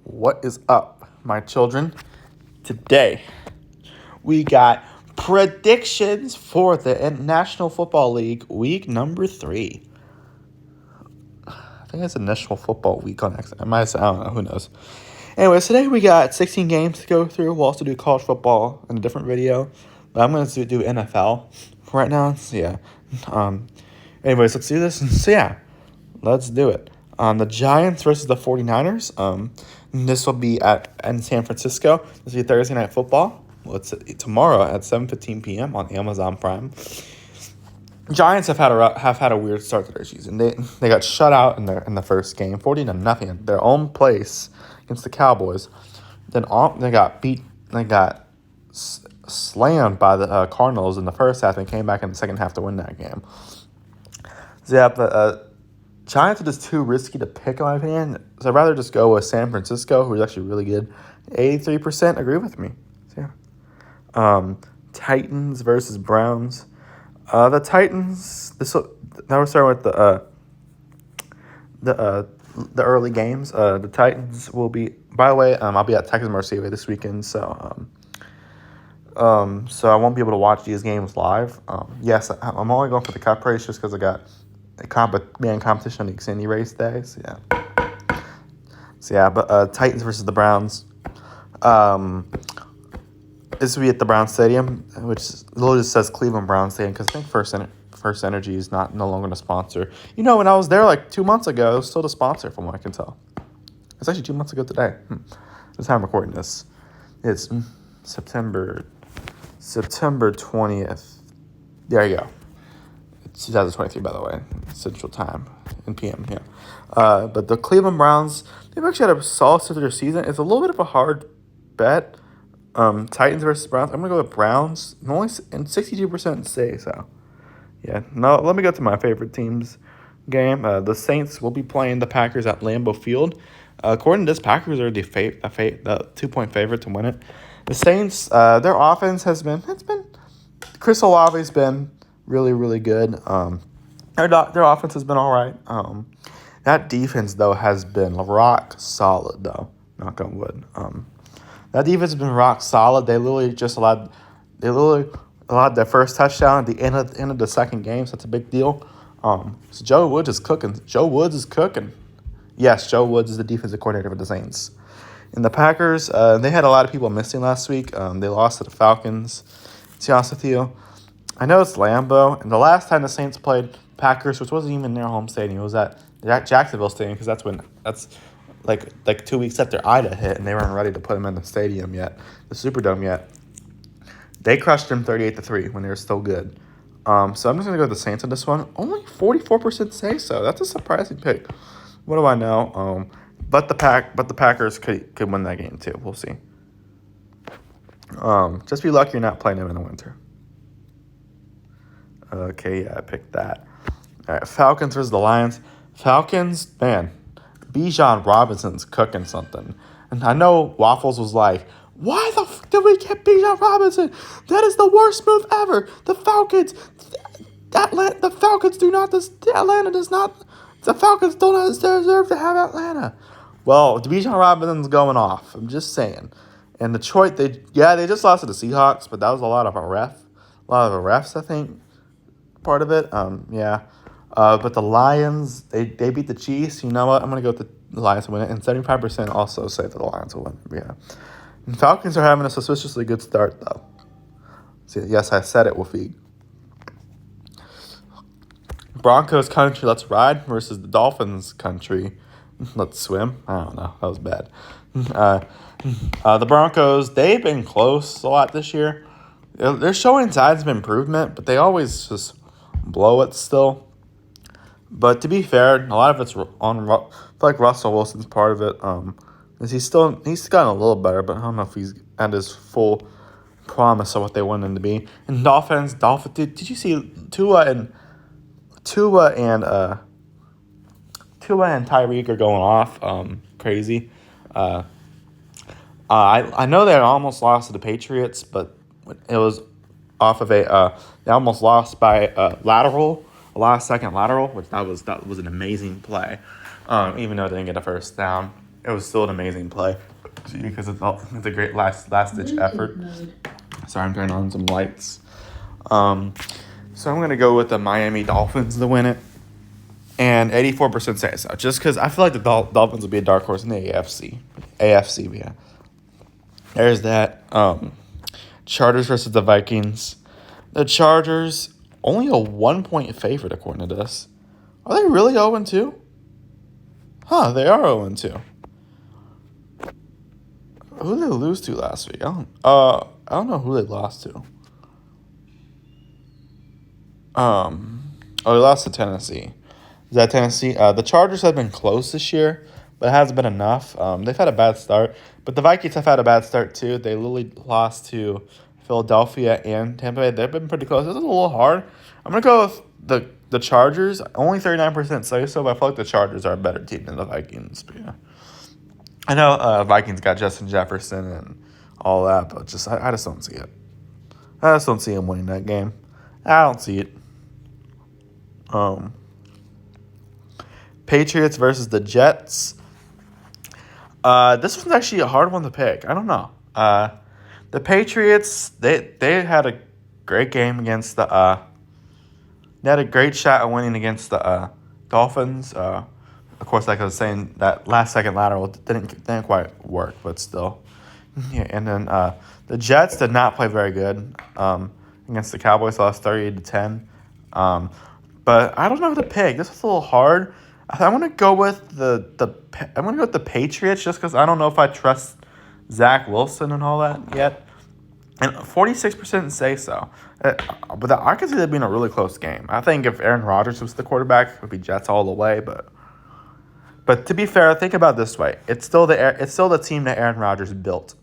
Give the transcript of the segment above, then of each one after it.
What is up, my children? Today, we got predictions for the National Football League week number 3. I think it's National Football Week on accident. I don't know. Who knows? Anyways, today we got 16 games to go through. We'll also do college football in a different video. But I'm going to do NFL right now. So, yeah. Anyways, let's do this. So, yeah. Let's do it. The Giants versus the 49ers. This will be in San Francisco. This will be Thursday Night Football. Well, it's tomorrow at 7:15 p.m. on Amazon Prime. Giants have had a weird start to their season. They got shut out in the first game, 40-0 at their own place against the Cowboys. Then they got slammed by the Cardinals in the first half and came back in the second half to win that game. So yeah, but Giants are just too risky to pick, in my opinion. So I'd rather just go with San Francisco, who is actually really good. 83% agree with me. So yeah. Titans versus Browns. The Titans. Now we're starting with the early games. The Titans will be. By the way, I'll be at Texas Mercedes this weekend, so I won't be able to watch these games live. Yes, I'm only going for the cup race just because I got a competition on the Xfinity race day. So yeah, but Titans versus the Browns. This will be at the Brown Stadium, which literally just says Cleveland Brown Stadium because I think First Energy is no longer the sponsor. You know, when I was there like 2 months ago, it was still the sponsor from what I can tell. It's actually 2 months ago today. The time I'm recording this. It's September 20th. There you go. It's 2023, by the way, Central Time in PM. Yeah, but the Cleveland Browns, they've actually had a solid start to their season. It's a little bit of a hard bet. Titans versus Browns. I'm gonna go with Browns. Only 62% say so. Yeah. Now let me go to my favorite teams game. The Saints will be playing the Packers at Lambeau Field. According to this, Packers are the 2-point favorite to win it. The Saints, their offense Chris Olave's been really, really good. Their offense has been all right. That defense though has been rock solid though. Knock on wood. That defense has been rock solid. They literally allowed their first touchdown at the end of the second game. So that's a big deal. So Joe Woods is cooking. Yes, Joe Woods is the defensive coordinator for the Saints. And the Packers, they had a lot of people missing last week. They lost to the Falcons. To be honest with you, I know it's Lambeau, and the last time the Saints played Packers, which wasn't even their home stadium, it was at Jacksonville Stadium, because that's like 2 weeks after Ida hit, and they weren't ready to put them in the stadium yet, the Superdome yet. They crushed them 38-3 when they were still good. So I'm just gonna go with the Saints on this one. Only 44% say so. That's a surprising pick. What do I know? But the Packers could win that game too. We'll see. Just be lucky you're not playing them in the winter. Okay, yeah, I picked that. All right, Falcons versus the Lions. Falcons, man, Bijan Robinson's cooking something. And I know Waffles was like, why the f did we get Bijan Robinson? That is the worst move ever. The Falcons don't deserve to have Atlanta. Well, Bijan Robinson's going off. I'm just saying. And Detroit, they just lost to the Seahawks, but that was a lot of the refs, I think, part of it. But the Lions, they beat the Chiefs. You know what? I'm gonna go with the Lions to win it, and 75% also say that the Lions will win. Yeah. And Falcons are having a suspiciously good start though. See, yes, I said it, Wolfie. Broncos country, let's ride versus the Dolphins country, let's swim. I don't know. That was bad. The Broncos, they've been close a lot this year. They're showing signs of improvement, but they always just blow it still. But to be fair, a lot of it's on. I feel like Russell Wilson's part of it. He's gotten a little better, but I don't know if he's at his full promise of what they want him to be. And Dolphins. Did you see Tua and Tyreek are going off crazy. I know they almost lost to the Patriots, but it was off of they almost lost by a last second lateral, which that was an amazing play. Even though they didn't get a first down, it was still an amazing play because it's a great last ditch effort. Sorry, I'm turning on some lights. So I'm gonna go with the Miami Dolphins to win it, and 84% say so. Just because I feel like the Dolphins will be a dark horse in the AFC. AFC, yeah. There's that. Chargers versus the Vikings. The Chargers only a 1-point favorite according to this. Are they really 0-2? Huh, they are 0-2. Who did they lose to last week? I don't know who they lost to. They lost to Tennessee. Is that Tennessee? The Chargers have been close this year, but it hasn't been enough. They've had a bad start, but the Vikings have had a bad start too. They literally lost to Philadelphia and Tampa Bay. They've been pretty close. This is a little hard. I'm gonna go with the Chargers. Only 39% say so, but I feel like the Chargers are a better team than the Vikings. But yeah, I know Vikings got Justin Jefferson and all that, but I just don't see it. I just don't see him winning that game. I don't see it. Patriots versus the Jets. This one's actually a hard one to pick. I don't know. The Patriots, they had a great game against the they had a great shot at winning against the Dolphins. Of course, like I was saying, that last second lateral didn't quite work, but still. Yeah, and then the Jets did not play very good against the Cowboys. Lost 38-10. But I don't know who to pick. This is a little hard. I'm gonna go with the Patriots just because I don't know if I trust Zach Wilson and all that yet. And 46% say so. But I could see that being a really close game. I think if Aaron Rodgers was the quarterback, it would be Jets all the way. But to be fair, think about it this way: it's still the team that Aaron Rodgers built.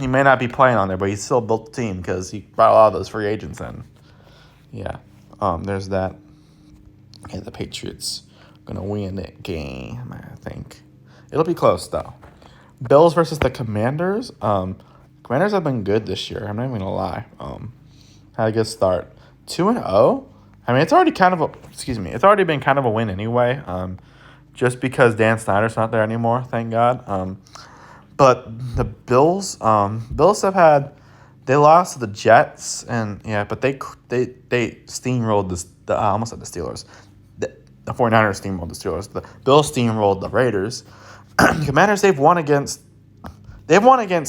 He may not be playing on there, but he still built the team because he brought a lot of those free agents in. Yeah, there's that. Okay, the Patriots gonna win that game. I think it'll be close though. Bills versus the Commanders. Commanders have been good this year. I'm not even gonna lie. Had a good start. 2-0. I mean, it's already been kind of a win anyway. Just because Dan Snyder's not there anymore, thank God. But the Bills have had. They lost to the Jets, and yeah, but they steamrolled the almost like the Steelers. The 49ers steamrolled the Steelers. The Bills steamrolled the Raiders. Commanders, they've won against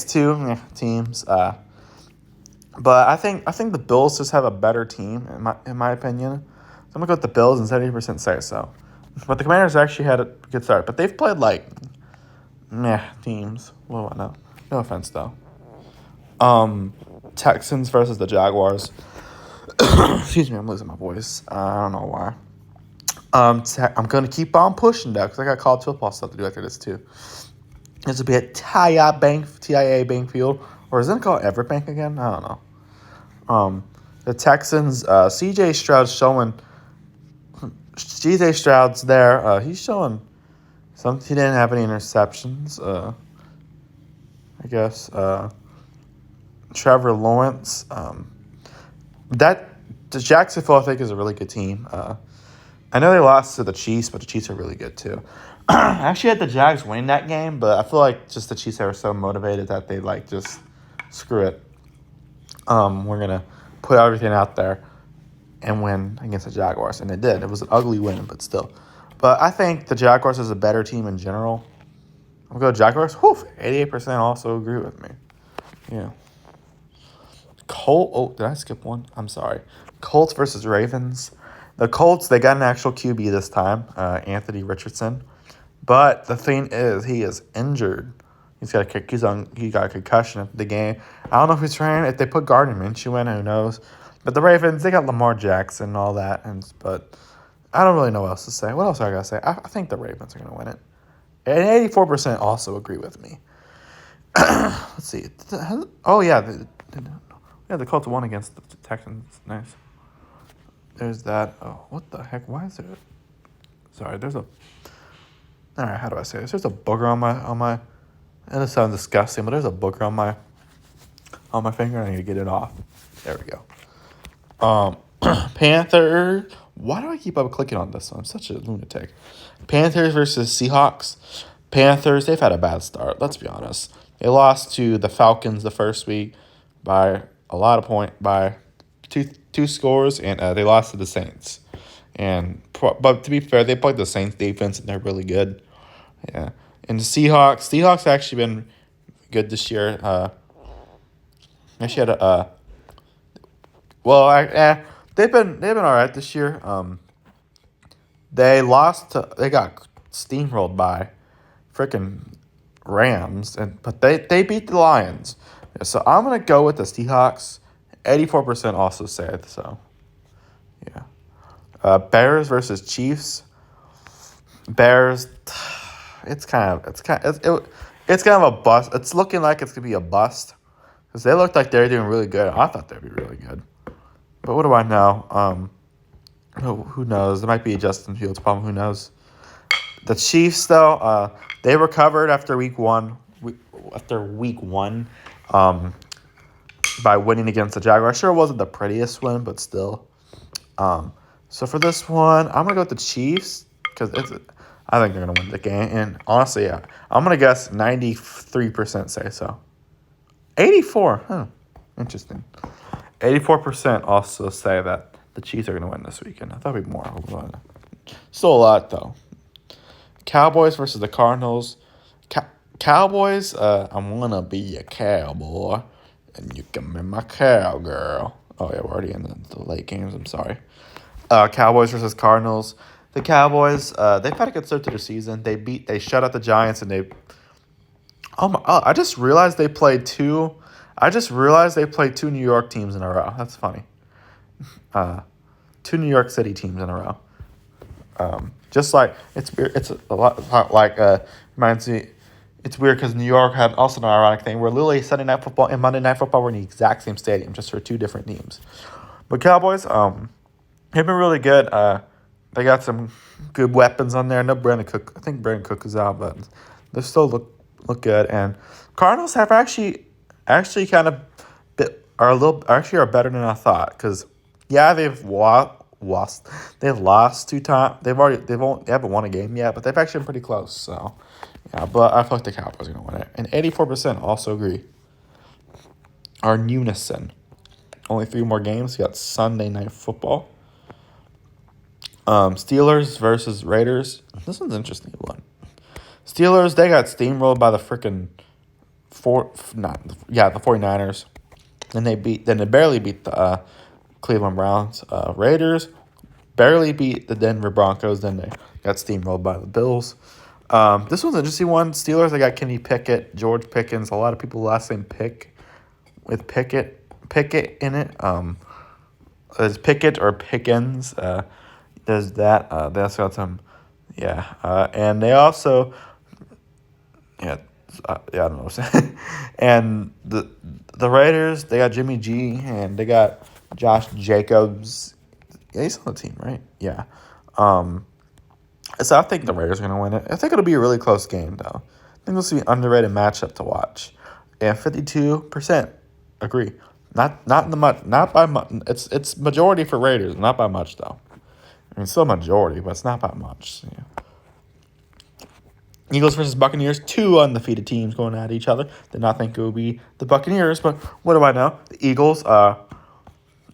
two teams. But I think the Bills just have a better team in my opinion. So I'm gonna go with the Bills, and 70% say so. But the Commanders actually had a good start. But they've played teams. Well, no offense though. Texans versus the Jaguars. Excuse me, I'm losing my voice. I don't know why. I'm going to keep on pushing that because I got college football stuff to do after this too. This will be at TIAA Bank Field. Or is it called Everbank again? I don't know. The Texans, CJ Stroud's showing. CJ Stroud's there. He's showing some. He didn't have any interceptions. I guess. Trevor Lawrence. The Jacksonville, I think, is a really good team. I know they lost to the Chiefs, but the Chiefs are really good too. I actually had the Jags win that game, but I feel like just the Chiefs are so motivated that they just screw it. We're gonna put everything out there and win against the Jaguars, and they did. It was an ugly win, but still. But I think the Jaguars is a better team in general. I'll go Jaguars. 88% also agree with me. Yeah. Did I skip one? I'm sorry. Colts versus Ravens. The Colts, they got an actual QB this time, Anthony Richardson. But the thing is, he is injured. He got a concussion at the game. I don't know if he's trying. If they put Gardner Minshew in, who knows? But the Ravens, they got Lamar Jackson and all that. But I don't really know what else to say. What else I got to say? I think the Ravens are going to win it. And 84% also agree with me. Let's see. Oh, yeah. The Colts won against the Texans. Nice. There's that. Oh, what the heck? Why is there? Sorry, there's a. All right, how do I say this? There's a booger on my. And it sounds disgusting, but there's a booger on my finger. I need to get it off. There we go. Panther. Why do I keep up clicking on this one? I'm such a lunatic. Panthers versus Seahawks. Panthers, they've had a bad start. Let's be honest. They lost to the Falcons the first week by a lot of by two scores, and they lost to the Saints. But to be fair, they played the Saints defense, and they're really good. Yeah, and the Seahawks actually been good this year. Actually had they've been all right this year. They got steamrolled by freaking Rams, but they beat the Lions. So I'm gonna go with the Seahawks. 84% also said so. Yeah. Bears versus Chiefs. Bears. It's kind of a bust. It's looking like it's gonna be a bust because they looked like they're doing really good. I thought they'd be really good, but what do I know? Who knows? It might be a Justin Fields problem. Who knows? The Chiefs, though, they recovered after week one. By winning against the Jaguars. Sure, it wasn't the prettiest win, but still. So for this one, I'm gonna go with the Chiefs because I think they're gonna win the game. And honestly, yeah, I'm gonna guess 93% say so. 84, interesting. 84% also say that the Chiefs are gonna win this weekend. I thought it'd be more. Still a lot though. Cowboys versus the Cardinals. Cowboys, I wanna be a cowboy, and you can be my cowgirl. Oh yeah, we're already in the late games. I'm sorry. Cowboys versus Cardinals. The Cowboys, they've had a good start to the season. They shut out the Giants, and I just realized they played two. New York teams in a row. That's funny. Two New York City teams in a row. Just like it's weird. It's a lot like reminds me. It's weird because New York had also an ironic thing where literally Sunday Night Football and Monday Night Football were in the exact same stadium, just for two different teams. But Cowboys, they've been really good. They got some good weapons on there. No Brandon Cook. I think Brandon Cook is out, but they still look good. And Cardinals have actually kind of are better than I thought because they've lost. They've lost 2 times. They haven't won a game yet, but they've actually been pretty close. So. Yeah, but I feel like the Cowboys are going to win it. And 84% also agree. Our unison. Only 3 more games. We got Sunday Night Football. Steelers versus Raiders. This one's an interesting one. Steelers, they got steamrolled by the freaking the 49ers. And they barely beat the Cleveland Browns. Raiders barely beat the Denver Broncos. Then they got steamrolled by the Bills. This one's an interesting one. Steelers, I got Kenny Pickett, George Pickens. A lot of people last name Pick with Pickett in it. Is Pickett or Pickens? There's that. That's got some, and they also, I don't know what I'm saying. And the Raiders, they got Jimmy G and they got Josh Jacobs. Yeah, he's on the team, right? Yeah. So I think the Raiders are going to win it. I think it'll be a really close game, though. I think this will be an underrated matchup to watch. And 52% agree. Not by much. It's majority for Raiders, not by much though. I mean, still majority, but it's not by much. Yeah. Eagles versus Buccaneers, 2 undefeated teams going at each other. Did not think it would be the Buccaneers, but what do I know? The Eagles.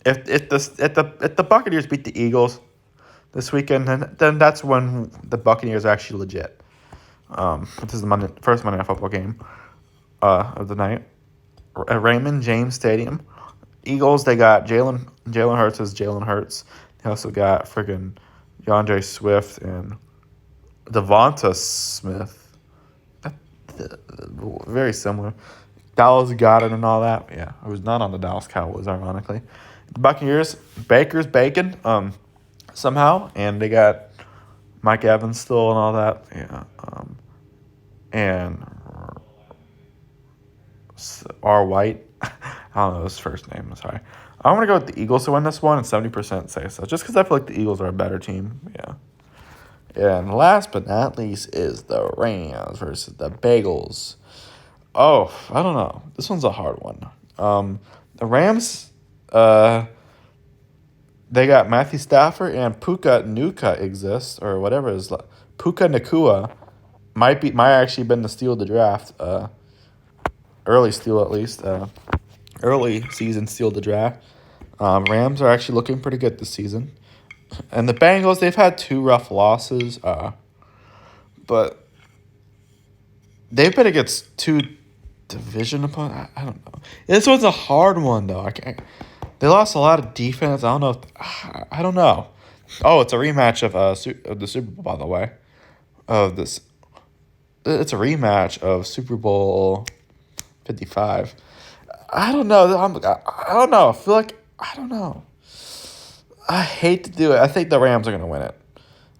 If the Buccaneers beat the Eagles this weekend, then that's when the Buccaneers are actually legit. This is the first Monday Night Football game of the night at Raymond James Stadium. Eagles, they got Jalen Hurts as Jalen Hurts. They also got freaking DeAndre Swift and Devonta Smith. Very similar. Dallas Goedert and all that. Yeah, I was not on the Dallas Cowboys, ironically. The Buccaneers, Baker's bacon. Somehow, and they got Mike Evans still and all that. Yeah. And R. White. I don't know his first name. I'm sorry. I'm going to go with the Eagles to win this one, and 70% say so. Just because I feel like the Eagles are a better team. Yeah. And last but not least is the Rams versus the Bagels. Oh, I don't know. This one's a hard one. The Rams, they got Matthew Stafford and Puka Nuka exists, or whatever is Puka Nakua. might actually been the steal of the draft. Early steal at least. Early season steal of the draft. Rams are actually looking pretty good this season. And the Bengals, they've had 2 rough losses. But they've been against 2 division opponents. I don't know. This one's a hard one though. They lost a lot of defense. I don't know. I don't know. Oh, it's a rematch of the Super Bowl, by the way. It's a rematch of Super Bowl 55. I don't know. I don't know. I don't know. I hate to do it. I think the Rams are gonna win it.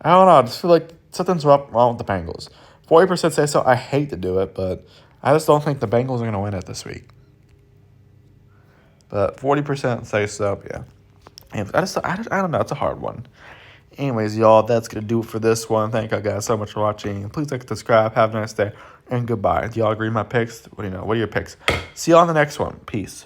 I don't know. I just feel like something's wrong with the Bengals. 40% say so. I hate to do it, but I just don't think the Bengals are gonna win it this week. But 40% say so. Yeah. And I don't know. It's a hard one. Anyways, y'all, that's going to do it for this one. Thank you guys so much for watching. Please like, subscribe. Have a nice day. And goodbye. Do y'all agree with my picks? What are your picks? See you on the next one. Peace.